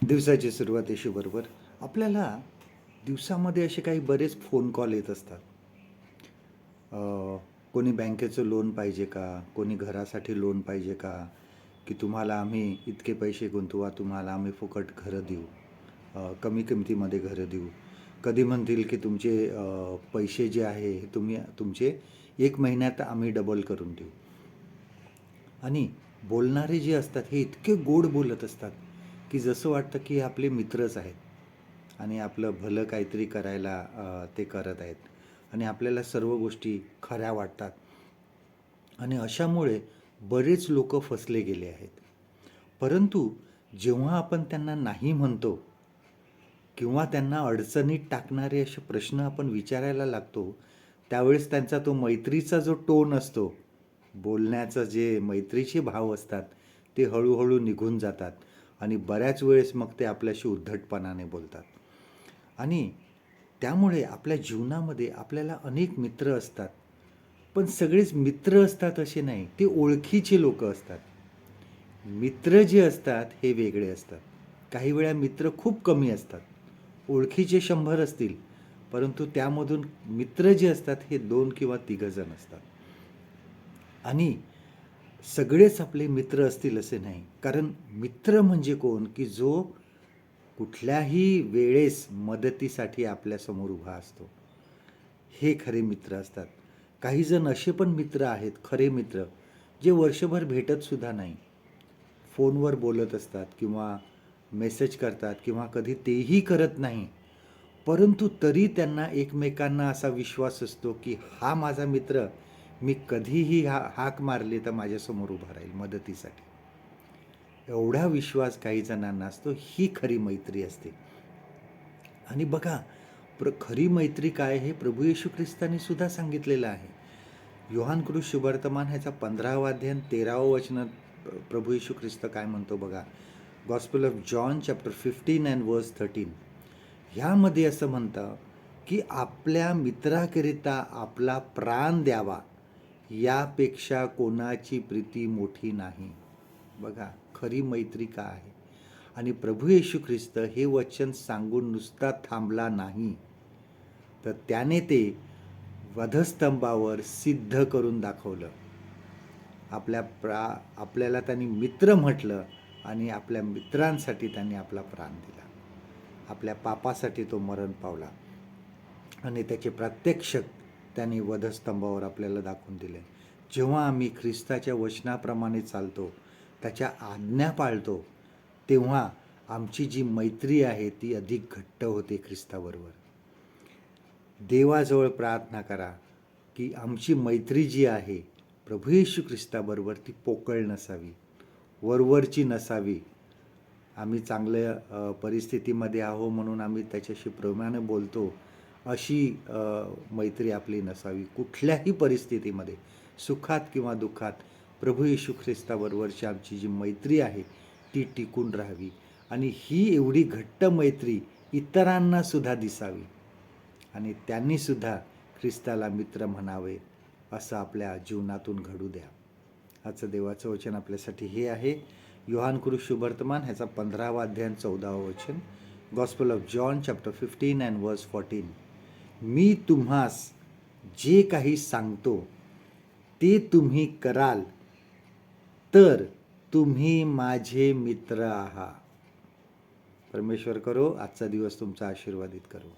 दिवसाची सुरुवात अशी बरोबर आपल्याला दिवसामध्ये असे काही बरेच फोन कॉल येत असतात. अ, कोणी बँकेचं लोन पाहिजे का, कोणी घरासाठी लोन पाहिजे का, की तुम्हाला आम्ही इतके पैसे गुंतवा, तुम्हाला आम्ही फुकट घरं देऊ, कमी किमतीमध्ये घरं देऊ. कधी म्हणतील की तुमचे पैसे जे आहे हे तुम्ही तुमचे 1 महिन्यात आम्ही डबल करून देऊ. आणि बोलणारे जे असतात हे इतके गोड बोलत असतात की जसं वाटतं की हे आपले मित्रच आहेत आणि आपलं भलं काहीतरी करायला ते करत आहेत आणि आपल्याला सर्व गोष्टी खऱ्या वाटतात. आणि अशामुळे बरेच लोक फसले गेले आहेत. परंतु जेव्हा आपण त्यांना नाही म्हणतो किंवा त्यांना अडचणीत टाकणारे असे प्रश्न आपण विचारायला लागतो, त्यावेळेस त्यांचा तो मैत्रीचा जो टोन असतो, बोलण्याचं जे मैत्रीचे भाव असतात ते हळूहळू निघून जातात आणि बऱ्याच वेळेस मग ते आपल्याशी उद्धटपणाने बोलतात. आणि त्यामुळे आपल्या जीवनामध्ये आपल्याला अनेक मित्र असतात, पण सगळेच मित्र असतात असे नाही, ते ओळखीचे लोक असतात. मित्र जे असतात हे वेगळे असतात. काही वेळा मित्र खूप कमी असतात, ओळखीचे 100 असतील, परंतु त्यामधून मित्र जे असतात हे 2 किंवा 3 जण असतात. आणि सगळेच आपले मित्र असतील असे नाही, कारण मित्र म्हणजे कोण की जो कुठल्याही वेळेस मदतीसाठी आपल्यासमोर उभा असतो, हे खरे मित्र असतात. काही जण असे पण मित्र आहेत खरे मित्र, जे वर्षभर भेटतसुद्धा नाही, फोनवर बोलत असतात किंवा मेसेज करतात किंवा कधी तेही करत नाही, परंतु तरी त्यांना एकमेकांना असा विश्वास असतो की हा माझा मित्र, मी कधीही हाक मारली तर माझ्यासमोर उभा राहील मदतीसाठी. एवढा विश्वास काही जणांना असतो. ही खरी मैत्री असते. आणि बघा, खरी मैत्री काय हे प्रभू येशू ख्रिस्तानी सुद्धा सांगितलेलं आहे. योहान कृष शुभवर्तमान ह्याचा 15वा अध्याय 13वं वचन प्रभू येशू ख्रिस्त काय म्हणतो बघा. Gospel of John chapter 15 and वर्स 13. ह्यामध्ये असं म्हणतं की आपल्या मित्राकरिता आपला प्राण द्यावा, यापेक्षा कोणाची प्रीती मोठी नाही. बघा, खरी मैत्री का आहे. आणि प्रभू येशू ख्रिस्त हे वचन सांगून नुसता थांबला नाही, तर त्याने ते वधस्तंभावर सिद्ध करून दाखवलं. आपल्याला त्यांनी मित्र म्हटलं आणि आपल्या मित्रांसाठी त्यांनी आपला प्राण दिला. आपल्या पापासाठी तो मरण पावला आणि त्याचे प्रत्यक्ष त्यांनी वधस्तंभावर आपल्याला दाखवून दिले. जेव्हा आम्ही ख्रिस्ताच्या वचनाप्रमाणे चालतो, त्याच्या आज्ञा पाळतो, तेव्हा आमची जी मैत्री आहे ती अधिक घट्ट होते ख्रिस्ताबरोबर. देवाजवळ प्रार्थना करा की आमची मैत्री जी आहे प्रभू येशू ख्रिस्ताबरोबर ती पोकळ नसावी, वरवरची नसावी. आम्ही चांगल्या परिस्थितीमध्ये आहो म्हणून आम्ही त्याच्याशी प्रेमाने बोलतो, अशी मैत्री आपली नसावी. कुठल्याही परिस्थितीमध्ये, सुखात किंवा दुःखात, प्रभू येशू ख्रिस्ताबरोबरची आमची जी मैत्री आहे ती टिकून राहावी आणि ही एवढी घट्ट मैत्री इतरांना सुद्धा दिसावी आणि त्यांनीसुद्धा ख्रिस्ताला मित्र म्हणावे, असं आपल्या जीवनातून घडू द्या. आजचं देवाचं वचन आपल्यासाठी हे आहे. योहान कृष शुभवर्तमान ह्याचा 15वा अध्याय 14वं वचन. Gospel of John chapter 15 and वर्स 14. मी तुम्हास जे काही सांगतो ते तुम्ही कराल तर तुम्ही माझे मित्र आहात. परमेश्वर करो आजचा दिवस तुमचा आशीर्वादित करो.